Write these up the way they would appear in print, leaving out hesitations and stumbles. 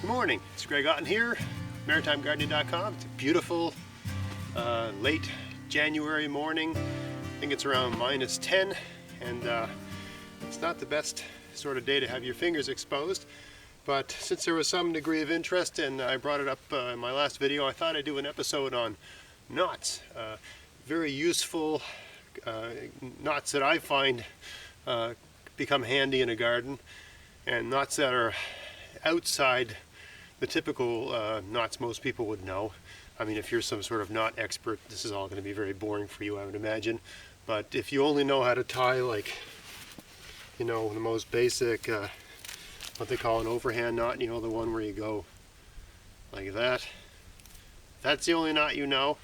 Good morning, it's Greg Otten here, maritimegardening.com. It's a beautiful late January morning. I think it's around -10, and it's not the best sort of day to have your fingers exposed, but since there was some degree of interest and I brought it up in my last video, I thought I'd do an episode on knots. Very useful knots that I find become handy in a garden, and knots that are outside the typical knots most people would know. I mean, if you're some sort of knot expert, this is all going to be very boring for you, I would imagine. But if you only know how to tie, like, you know, the most basic, what they call an overhand knot, you know, the one where you go like that. That's the only knot you know.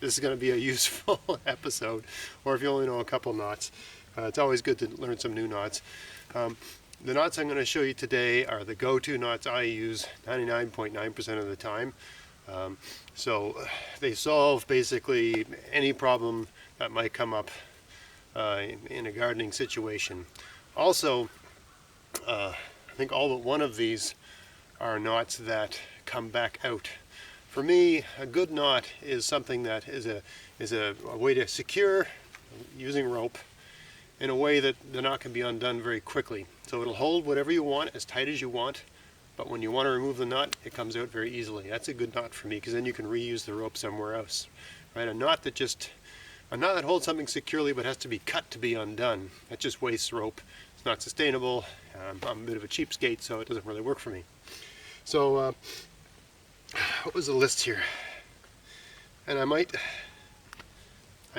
This is going to be a useful episode. Or if you only know a couple knots, it's always good to learn some new knots. The knots I'm going to show you today are the go-to knots I use 99.9% of the time. So they solve basically any problem that might come up in a gardening situation. Also, I think all but one of these are knots that come back out. For me, a good knot is something that is a way to secure using rope in a way that the knot can be undone very quickly. So it'll hold whatever you want, as tight as you want, but when you want to remove the knot, it comes out very easily. That's a good knot for me, because then you can reuse the rope somewhere else. Right? A knot that holds something securely but has to be cut to be undone, that just wastes rope. It's not sustainable. I'm a bit of a cheapskate, so it doesn't really work for me. So what was the list here? And I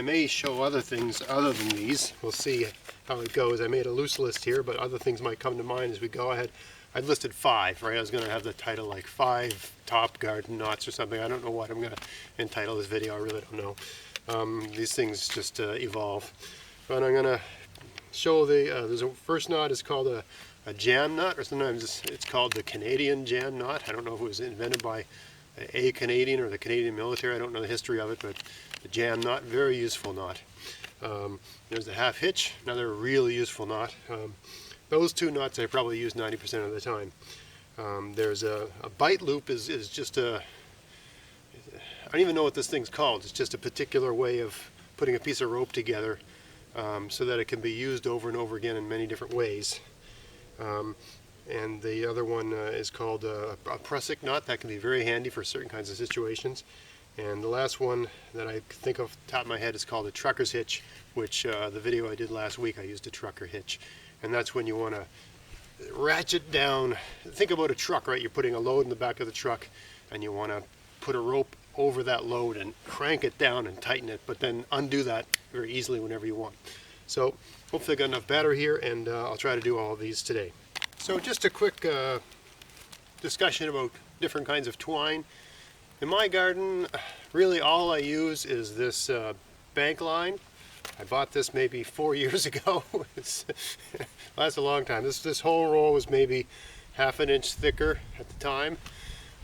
may show other things other than these. We'll see how it goes. I made a loose list here, but other things might come to mind as we go ahead. I'd listed 5, right? I was going to have the title like 5 top garden knots or something. I don't know what I'm going to entitle this video. I really don't know. These things just evolve. But I'm going to show there's a first knot is called a jam knot, or sometimes it's called the Canadian jam knot. I don't know if it was invented by a Canadian or the Canadian military. I don't know the history of it, but the jam knot, very useful knot. There's the half hitch, another really useful knot. Those two knots I probably use 90% of the time. There's a bite loop is just I don't even know what this thing's called. It's just a particular way of putting a piece of rope together so that it can be used over and over again in many different ways. And the other one is called a prusik knot. That can be very handy for certain kinds of situations. And the last one that I think off the top of my head is called a trucker's hitch, which the video I did last week I used a trucker hitch. And that's when you want to ratchet down. Think about a truck, right? You're putting a load in the back of the truck and you want to put a rope over that load and crank it down and tighten it, but then undo that very easily whenever you want. So hopefully I got enough batter here, and I'll try to do all of these today. So just a quick discussion about different kinds of twine. In my garden, really all I use is this bank line. I bought this maybe 4 years ago. It lasts a long time. This whole roll was maybe ½ an inch thicker at the time,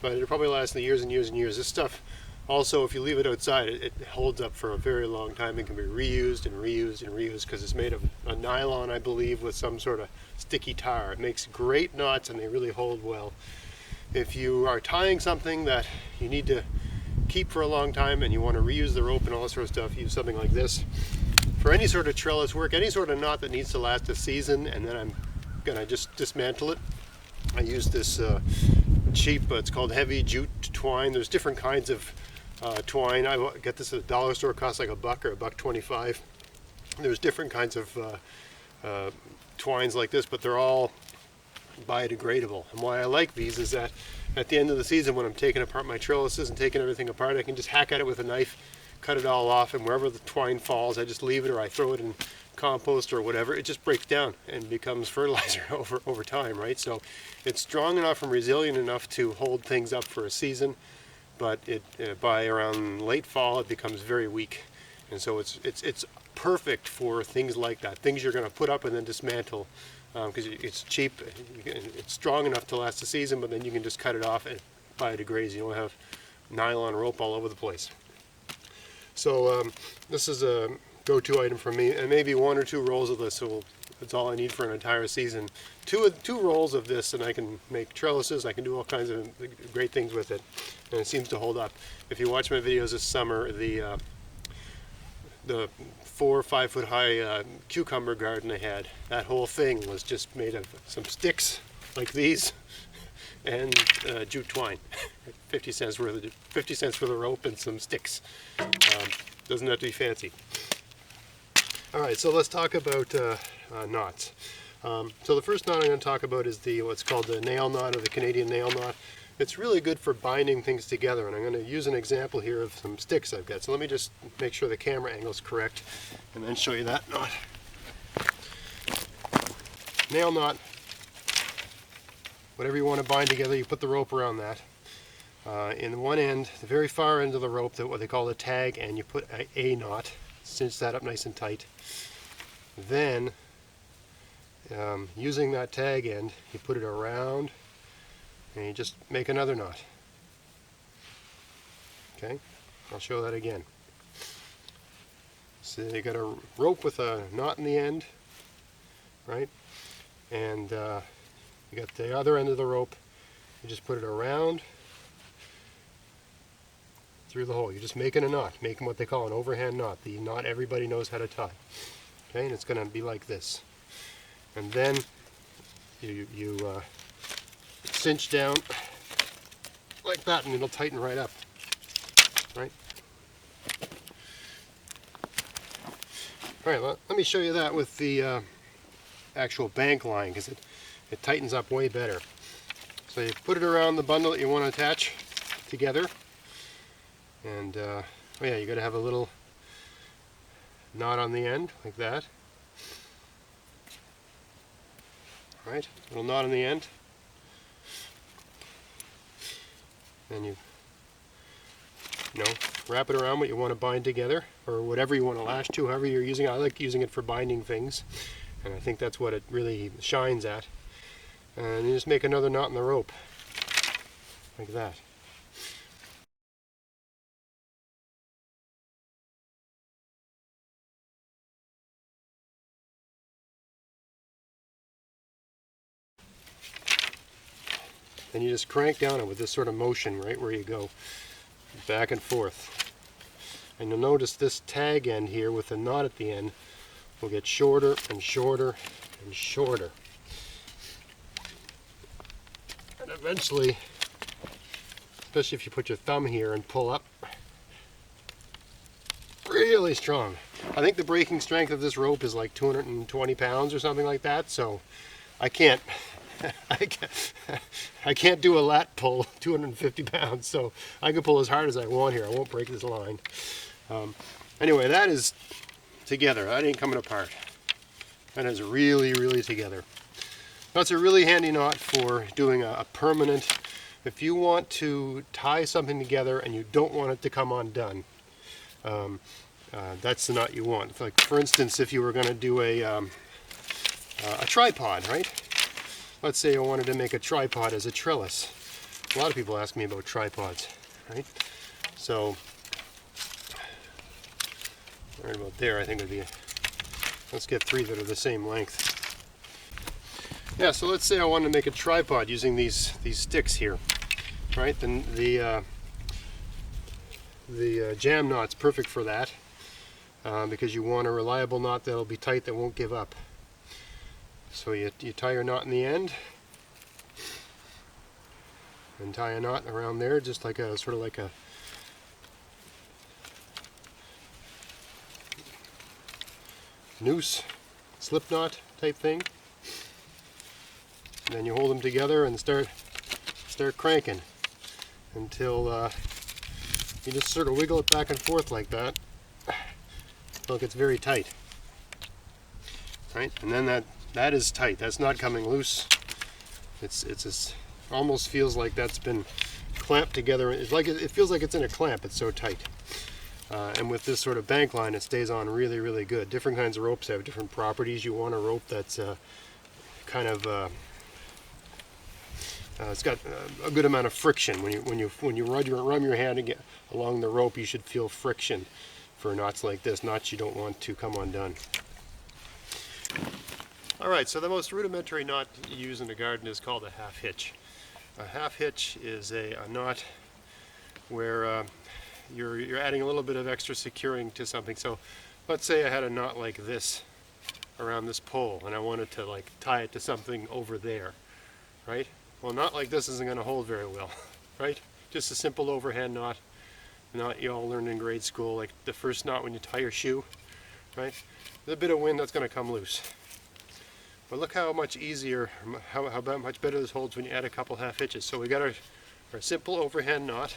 but it'll probably last years and years and years. This stuff also, if you leave it outside, it holds up for a very long time. It can be reused and reused and reused because it's made of a nylon, I believe, with some sort of sticky tar. It makes great knots and they really hold well. If you are tying something that you need to keep for a long time and you want to reuse the rope and all that sort of stuff, use something like this. For any sort of trellis work, any sort of knot that needs to last a season, and then I'm going to just dismantle it, I use this cheap, it's called heavy jute twine. There's different kinds of twine. I get this at a dollar store, it costs like $1 or $1.25. There's different kinds of twines like this, but they're all biodegradable. And why I like these is that at the end of the season, when I'm taking apart my trellises and taking everything apart, I can just hack at it with a knife, cut it all off, and wherever the twine falls, I just leave it, or I throw it in compost or whatever. It just breaks down and becomes fertilizer over time, right? So it's strong enough and resilient enough to hold things up for a season, but by around late fall it becomes very weak, and so it's perfect for things like that, things you're going to put up and then dismantle, because it's cheap, it's strong enough to last a season, but then you can just cut it off and biodegrades. You don't have nylon rope all over the place. So this is a go-to item for me, and maybe 1 or 2 rolls of this will That's all I need for an entire season. Two rolls of this and I can make trellises. I can do all kinds of great things with it, and it seems to hold up. If you watch my videos this summer, the 4 or 5 foot high cucumber garden I had, that whole thing was just made of some sticks like these and jute twine. 50 cents for the rope and some sticks. Doesn't have to be fancy. All right, so let's talk about knots. So the first knot I'm going to talk about is what's called the nail knot, or the Canadian nail knot. It's really good for binding things together, and I'm going to use an example here of some sticks I've got. So let me just make sure the camera angle is correct and then show you that knot. Nail knot, whatever you want to bind together, you put the rope around that. In one end, the very far end of the rope, what they call the tag end, you put a knot, cinch that up nice and tight. Then, using that tag end, you put it around and you just make another knot. Okay, I'll show that again. So you got a rope with a knot in the end, right? And you got the other end of the rope, you just put it around through the hole. You're just making a knot, making what they call an overhand knot, the knot everybody knows how to tie. Okay, and it's going to be like this. And then you cinch down like that, and it'll tighten right up. Right? All right, well, let me show you that with the actual bank line, because it tightens up way better. So you put it around the bundle that you want to attach together. And oh yeah, you got to have a little knot on the end like that. Right, little knot on the end. And you wrap it around what you want to bind together, or whatever you want to lash to, however you're using it. I like using it for binding things, and I think that's what it really shines at. And you just make another knot in the rope like that. And you just crank down it with this sort of motion right where you go, back and forth. And you'll notice this tag end here with the knot at the end will get shorter and shorter and shorter. And eventually, especially if you put your thumb here and pull up, really strong. I think the breaking strength of this rope is like 220 pounds or something like that, so I can't I can't do a lat pull 250 pounds, so I can pull as hard as I want here. I won't break this line. Anyway, that is together. That ain't coming apart. That is really, really together. That's a really handy knot for doing a permanent. If you want to tie something together and you don't want it to come undone, that's the knot you want. Like, for instance, if you were going to do a tripod, right? Let's say I wanted to make a tripod as a trellis. A lot of people ask me about tripods, right? So, right about there, I think would be. Let's get 3 that are the same length. Yeah, so let's say I wanted to make a tripod using these sticks here, right? Then the jam knot's perfect for that, because you want a reliable knot that'll be tight, that won't give up. So you tie your knot in the end, and tie a knot around there, just like a sort of like a noose, slip knot type thing. And then you hold them together and start cranking until you just sort of wiggle it back and forth like that until it gets very tight. Right, and then that is tight. That's not coming loose. It's almost feels like that's been clamped together. It's like it feels like it's in a clamp. It's so tight. And with this sort of bank line, it stays on really, really good. Different kinds of ropes have different properties. You want a rope that's kind of it's got a good amount of friction. When you run your hand along the rope, you should feel friction for knots like this. Knots you don't want to come undone. Alright, so the most rudimentary knot you use in the garden is called a half hitch. A half hitch is a knot where you're adding a little bit of extra securing to something. So let's say I had a knot like this around this pole and I wanted to like tie it to something over there, right? Well, a knot like this isn't going to hold very well, right? Just a simple overhand knot you all learned in grade school, like the first knot when you tie your shoe, right? With a bit of wind, that's going to come loose. But look how much easier, how much better this holds when you add a couple half hitches. So we got our simple overhand knot,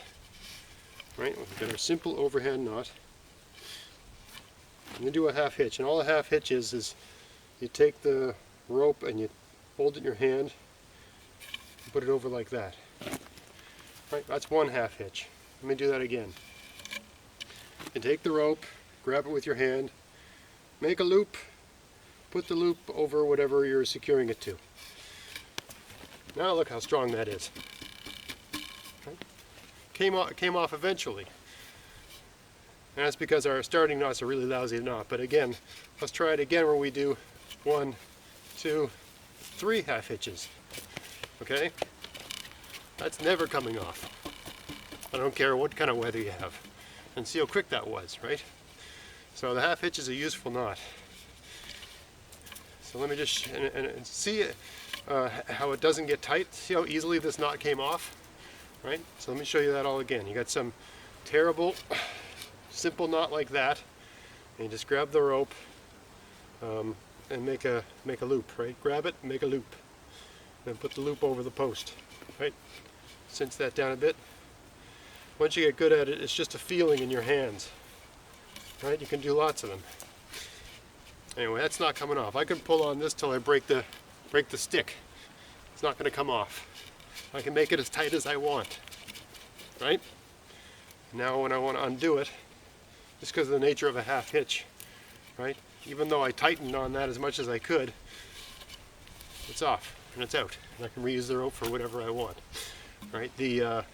right? We've got our simple overhand knot. And you do a half hitch, and all a half hitch is you take the rope and you hold it in your hand and put it over like that. Right, that's one half hitch. Let me do that again. You take the rope, grab it with your hand, make a loop, put the loop over whatever you're securing it to. Now look how strong that is. Right? Came off eventually. And that's because our starting knot's a really lousy knot. But again, let's try it again where we do 1, 2, 3 half hitches. Okay? That's never coming off. I don't care what kind of weather you have. And see how quick that was, right? So the half hitch is a useful knot. So let me just and see how it doesn't get tight. See how easily this knot came off, right? So let me show you that all again. You got some terrible, simple knot like that, and you just grab the rope and make a loop, right? Grab it, make a loop, and put the loop over the post, right? Cinch that down a bit. Once you get good at it, it's just a feeling in your hands, right? You can do lots of them. Anyway, that's not coming off. I can pull on this till I break the stick. It's not going to come off. I can make it as tight as I want, right? Now when I want to undo it, just because of the nature of a half hitch, right? Even though I tightened on that as much as I could, it's off and it's out, and I can reuse the rope for whatever I want, right? The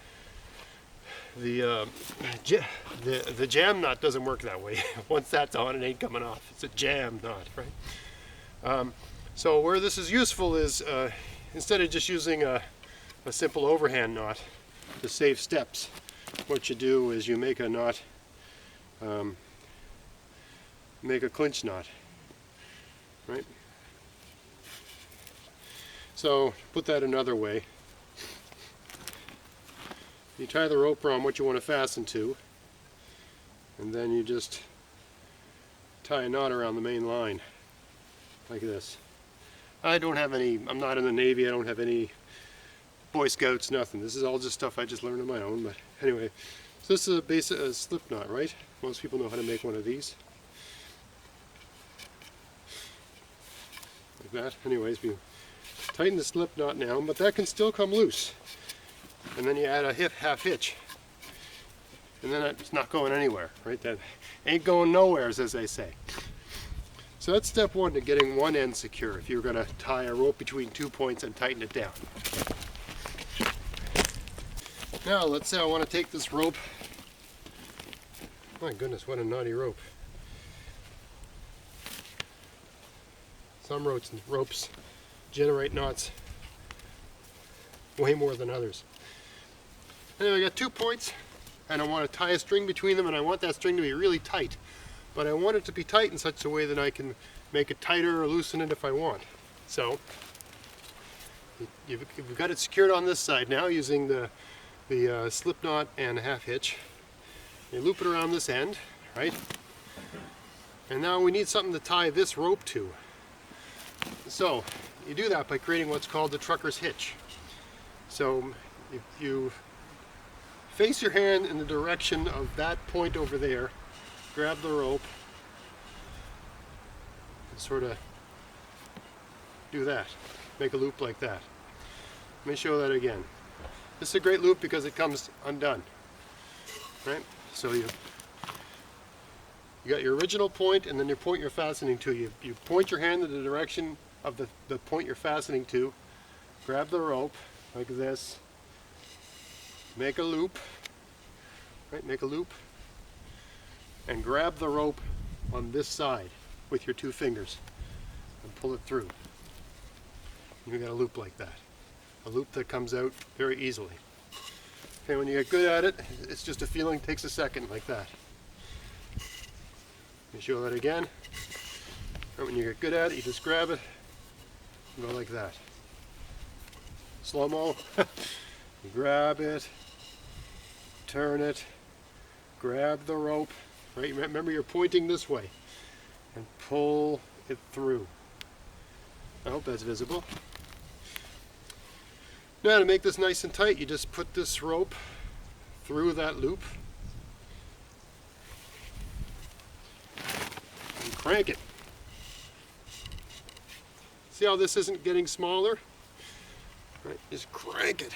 jam knot doesn't work that way. Once that's on, it ain't coming off. It's a jam knot, right? So where this is useful is instead of just using a simple overhand knot to save steps, what you do is you make a knot, make a clinch knot, right? So put that another way. You tie the rope around what you want to fasten to, and then you just tie a knot around the main line, like this. I don't have any, I'm not in the Navy, I don't have any Boy Scouts, nothing. This is all just stuff I just learned on my own, but anyway. So this is a basic slip knot, right? Most people know how to make one of these. Like that. Anyways, we tighten the slip knot now, but that can still come loose. And then you add a half hitch, and then it's not going anywhere, right? That ain't going nowheres, as they say. So that's step one to getting one end secure, if you're going to tie a rope between 2 points and tighten it down. Now let's say I want to take this rope. My goodness, what a naughty rope. Some ropes generate knots way more than others. Anyway, I got 2 points, and I want to tie a string between them, and I want that string to be really tight. But I want it to be tight in such a way that I can make it tighter or loosen it if I want. So, you've got it secured on this side now using the slip knot and half hitch. You loop it around this end, right? And now we need something to tie this rope to. So, you do that by creating what's called the trucker's hitch. So, if you face your hand in the direction of that point over there, grab the rope, and sort of do that. Make a loop like that. Let me show that again. This is a great loop because it comes undone, right? So you got your original point and then your point you're fastening to. You point your hand in the direction of the point you're fastening to, grab the rope like this, make a loop, right? Make a loop, and grab the rope on this side with your 2 fingers and pull it through. You've got a loop like that. A loop that comes out very easily. Okay, when you get good at it, it's just a feeling, takes a second like that. Let me show that again. And when you get good at it, you just grab it and go like that. Slow-mo. You grab it, turn it, grab the rope, right? Remember, you're pointing this way, and pull it through. I hope that's visible. Now, to make this nice and tight, you just put this rope through that loop and crank it. See how this isn't getting smaller? Right, just crank it.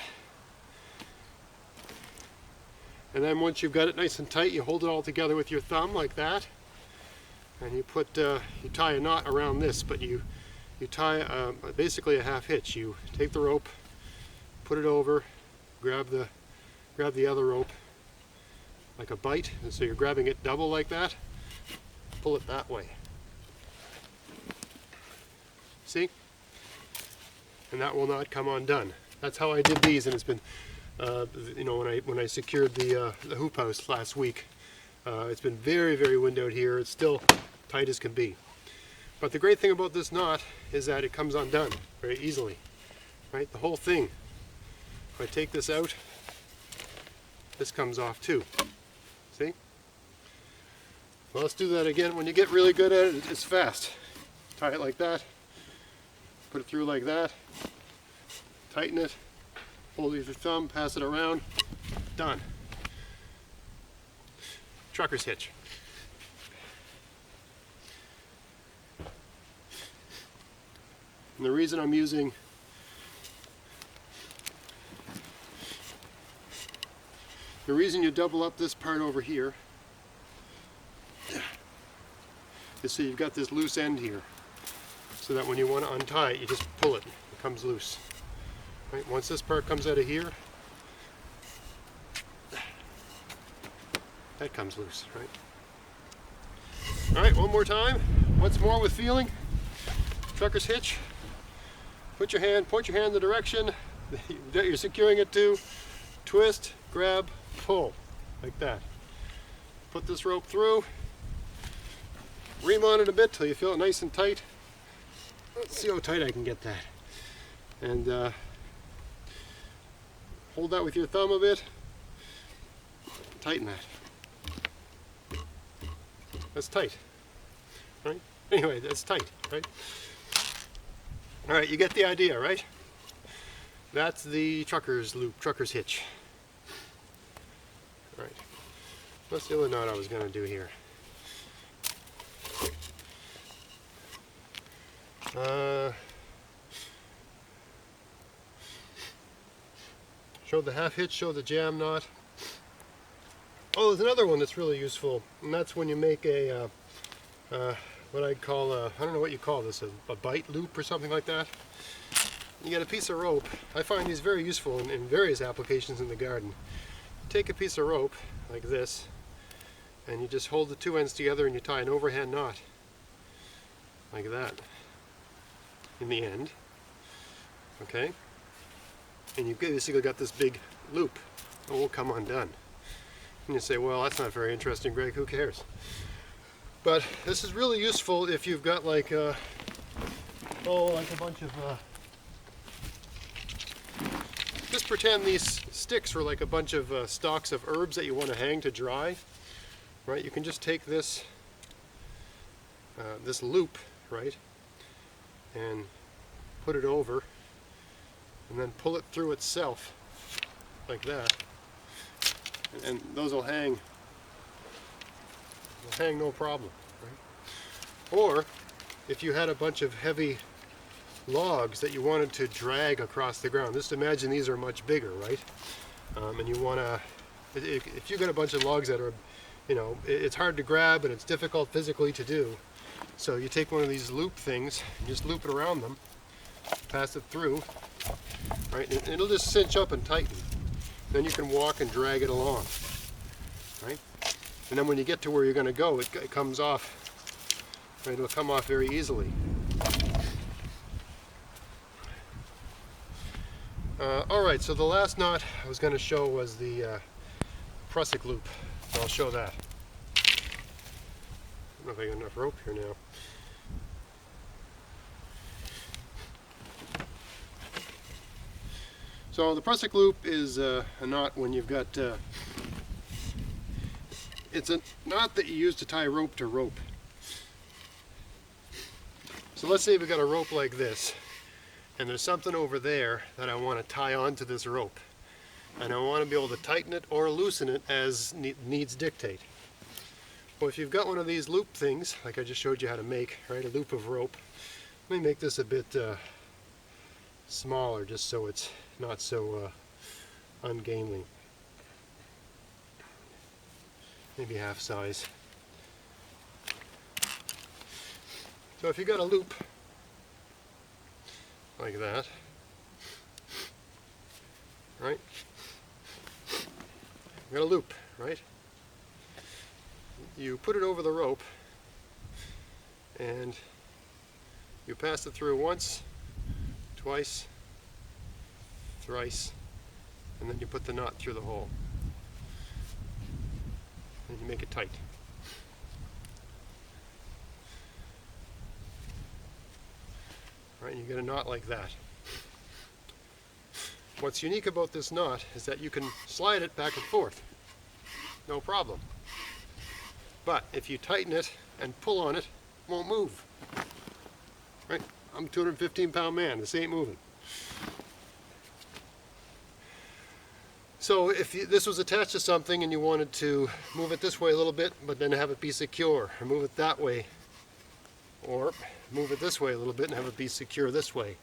And then once you've got it nice and tight, you hold it all together with your thumb like that, and you put you tie a knot around this, but you tie basically a half hitch. You take the rope, put it over, grab the other rope like a bite, and so you're grabbing it double like that. Pull it that way. See? And that will not come undone. That's how I did these, and it's been, you know, when I secured the hoop house last week, it's been very, very windowed here. It's still tight as can be. But the great thing about this knot is that it comes undone very easily, right? The whole thing. If I take this out, this comes off too. See? Well, let's do that again. When you get really good at it, it's fast. Tie it like that, put it through like that, tighten it, hold it with your thumb, pass it around, done. Trucker's hitch. And the reason I'm using the reason you double up this part over here is so you've got this loose end here, so that when you want to untie it, you just pull it. It comes loose. Right? Once this part comes out of here, that comes loose, right? All right, one more time. Once more with feeling. Trucker's hitch. Point your hand in the direction that you're securing it to. Twist, grab, pull, like that. Put this rope through. Ream on it a bit till you feel it nice and tight. Let's see how tight I can get that. And hold that with your thumb a bit. Tighten that. That's tight, right? Anyway, that's tight, right? All right, you get the idea, right? That's the trucker's loop, trucker's hitch. All right. What's the other knot I was going to do here? Show the half hitch, show the jam knot. Oh, there's another one that's really useful, and that's when you make a what I'd call I don't know what you call this, a bite loop or something like that. You get a piece of rope. I find these very useful in various applications in the garden. Take a piece of rope like this, and you just hold the two ends together and you tie an overhand knot like that in the end, okay? And you've basically got this big loop that will come undone. And you say, well, that's not very interesting, Greg, who cares? But this is really useful if you've got like a bunch of just pretend these sticks were like a bunch of stalks of herbs that you want to hang to dry, right? You can just take this this loop, right, and put it over, and then pull it through itself like that, and those will hang no problem, right? Or if you had a bunch of heavy logs that you wanted to drag across the ground, just imagine these are much bigger, right? And you want to, if you got a bunch of logs that are, you know, it's hard to grab and it's difficult physically to do, so you take one of these loop things and just loop it around them, pass it through, right, and it'll just cinch up and tighten. Then you can walk and drag it along, right? And then when you get to where you're going to go, it comes off, right? It'll come off very easily. Alright, so the last knot I was going to show was the prusik loop. So I'll show that. I don't know if I got enough rope here now. So the prusik loop is a knot when you've got, it's a knot that you use to tie rope to rope. So let's say we've got a rope like this, and there's something over there that I want to tie onto this rope. And I want to be able to tighten it or loosen it as needs dictate. Well, if you've got one of these loop things, like I just showed you how to make, right, a loop of rope, let me make this a bit smaller just so it's not so ungainly. Maybe half size. So if you've got a loop like that, right? You've got a loop, right? You put it over the rope and you pass it through once, twice, thrice, and then you put the knot through the hole. And you make it tight. Right, you get a knot like that. What's unique about this knot is that you can slide it back and forth. No problem. But if you tighten it and pull on it, it won't move. Right? I'm a 215-pound man. This ain't moving. So if this was attached to something and you wanted to move it this way a little bit, but then have it be secure, or move it that way, or move it this way a little bit and have it be secure this way,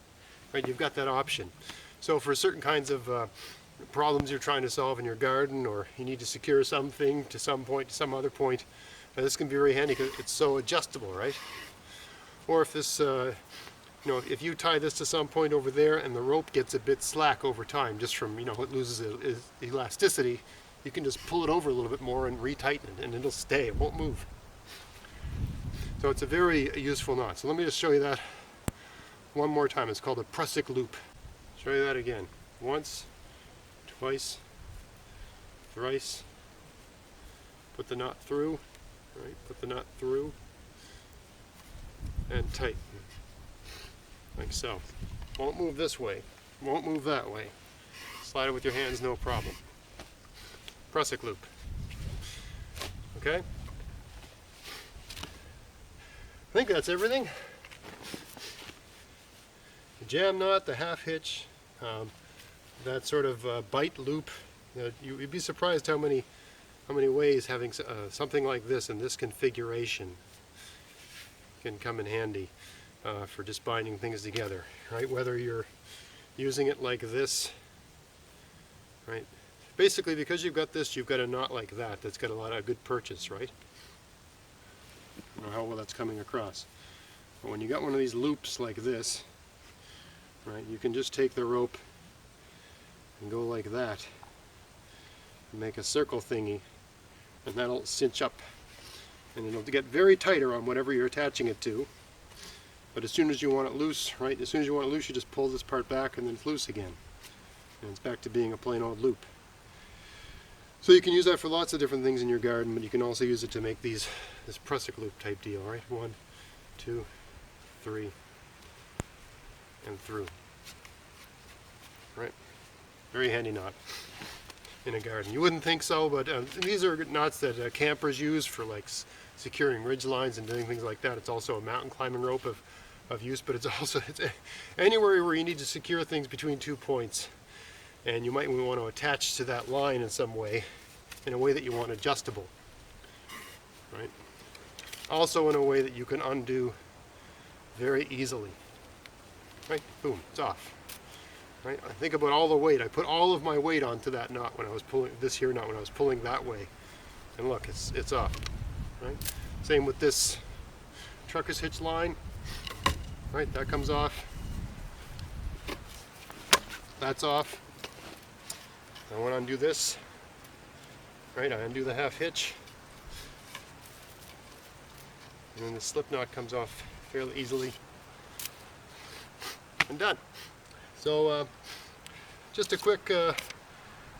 right? You've got that option. So for certain kinds of problems you're trying to solve in your garden, or you need to secure something to some point, to some other point, this can be very handy because it's so adjustable, right? Or if this, you know, if you tie this to some point over there and the rope gets a bit slack over time, just from, you know, it loses its elasticity, you can just pull it over a little bit more and retighten it, and it'll stay, it won't move. So it's a very useful knot. So let me just show you that one more time. It's called a prusik loop. Show you that again. Once, twice, thrice. Put the knot through, right? Put the knot through, and tighten, like so. Won't move this way. Won't move that way. Slide it with your hands, no problem. Prusik loop. Okay. I think that's everything. The jam knot, the half hitch, that sort of bite loop. You'd be surprised how many ways having something like this in this configuration can come in handy for just binding things together, right? Whether you're using it like this, right? Basically, because you've got this, you've got a knot like that that's got a lot of good purchase, right? I don't know how well that's coming across. But when you got one of these loops like this, right, you can just take the rope and go like that and make a circle thingy, and that'll cinch up, and it'll get very tight around whatever you're attaching it to. But as soon as you want it loose, right, as soon as you want it loose, you just pull this part back and then it's loose again, and it's back to being a plain old loop. So you can use that for lots of different things in your garden, but you can also use it to make this prusik loop type deal, right? 1, 2, 3, and through. Right? Very handy knot in a garden. You wouldn't think so, but these are knots that campers use for like securing ridge lines and doing things like that. It's also a mountain climbing rope of use, but it's anywhere where you need to secure things between 2 points. And you might want to attach to that line in some way, in a way that you want adjustable, right? Also in a way that you can undo very easily, right? Boom, it's off, right? I think about all the weight. I put all of my weight onto that knot when I was pulling this here knot when I was pulling that way, and look, it's off, right? Same with this trucker's hitch line, right? That comes off. That's off. I want to undo this, right? I undo the half hitch, and then the slip knot comes off fairly easily, and done. So just a quick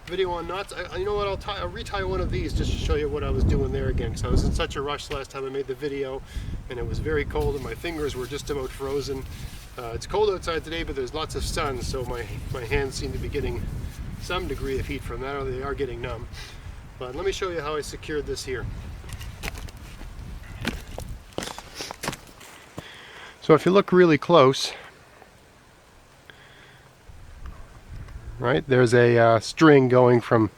video on knots. You know what, I'll retie one of these just to show you what I was doing there again, because I was in such a rush last time I made the video, and it was very cold and my fingers were just about frozen. It's cold outside today, but there's lots of sun, so my hands seem to be getting some degree of heat from that, or they are getting numb. But let me show you how I secured this here. So if you look really close, right, there's a string going from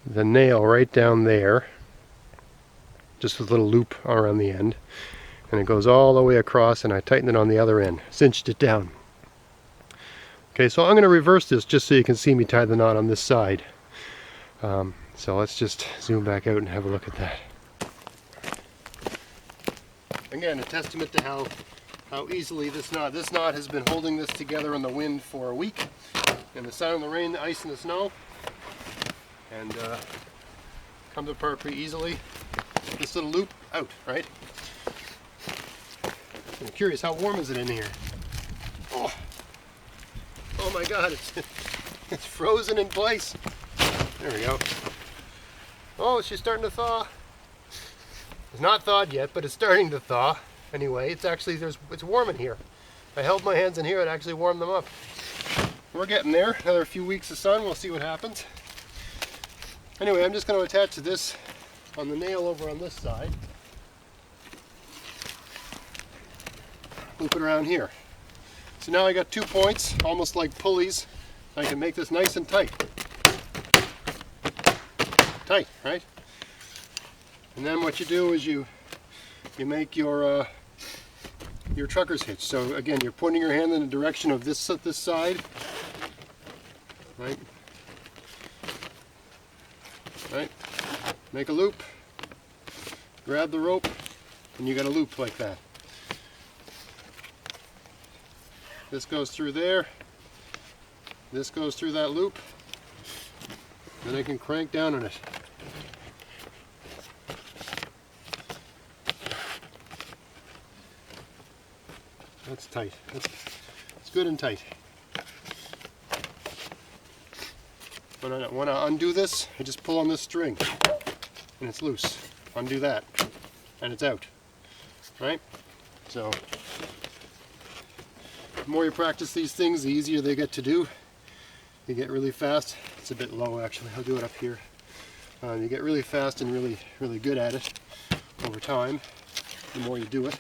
the nail right down there, just a little loop around the end, and it goes all the way across, and I tightened it on the other end, cinched it down. Okay, so I'm going to reverse this just so you can see me tie the knot on this side. So let's just zoom back out and have a look at that. Again, a testament to how easily this knot has been holding this together in the wind for a week, in the sun and the rain, the ice and the snow, and comes apart pretty easily. This little loop out, right? I'm curious, how warm is it in here? Oh my God, it's frozen in place. There we go. Oh, she's starting to thaw. It's not thawed yet, but it's starting to thaw. Anyway, it's warm in here. I held my hands in here, it actually warmed them up. We're getting there. Another few weeks of sun, we'll see what happens. Anyway, I'm just going to attach this on the nail over on this side. Loop it around here. So now I got 2 points, almost like pulleys. I can make this nice and tight. Tight, right? And then what you do is you make your trucker's hitch. So again, you're pointing your hand in the direction of this side, right? Right. Make a loop. Grab the rope, and you got a loop like that. This goes through there. This goes through that loop. Then I can crank down on it. That's tight. It's good and tight. When I undo this, I just pull on this string and it's loose. Undo that and it's out. Right? So the more you practice these things, the easier they get to do. You get really fast. It's a bit low actually. I'll do it up here. You get really fast and really good at it over time, the more you do it.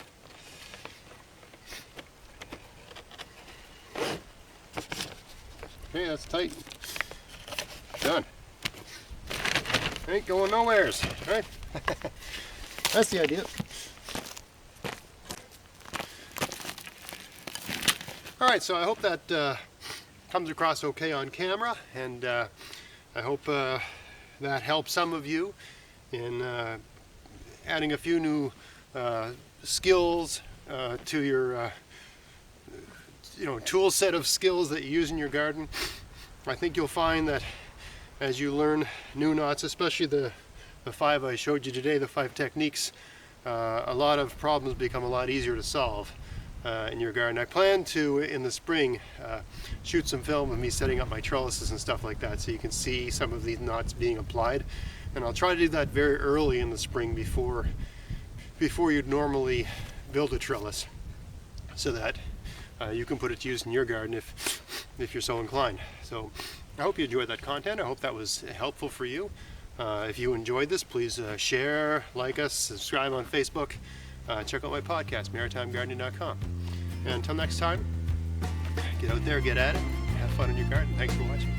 Okay, that's tight. Done. Ain't going nowheres, right? That's the idea. Alright, so I hope that comes across okay on camera, and I hope that helps some of you in adding a few new skills to your tool set of skills that you use in your garden. I think you'll find that as you learn new knots, especially the 5 I showed you today, the 5 techniques, a lot of problems become a lot easier to solve in your garden. I plan to, in the spring, shoot some film of me setting up my trellises and stuff like that, so you can see some of these knots being applied. And I'll try to do that very early in the spring before you'd normally build a trellis, so that you can put it to use in your garden if you're so inclined. So I hope you enjoyed that content. I hope that was helpful for you. If you enjoyed this, please share, like us, subscribe on Facebook, check out my podcast, maritimegardening.com. And until next time, get out there, get at it, have fun in your garden. Thanks for watching.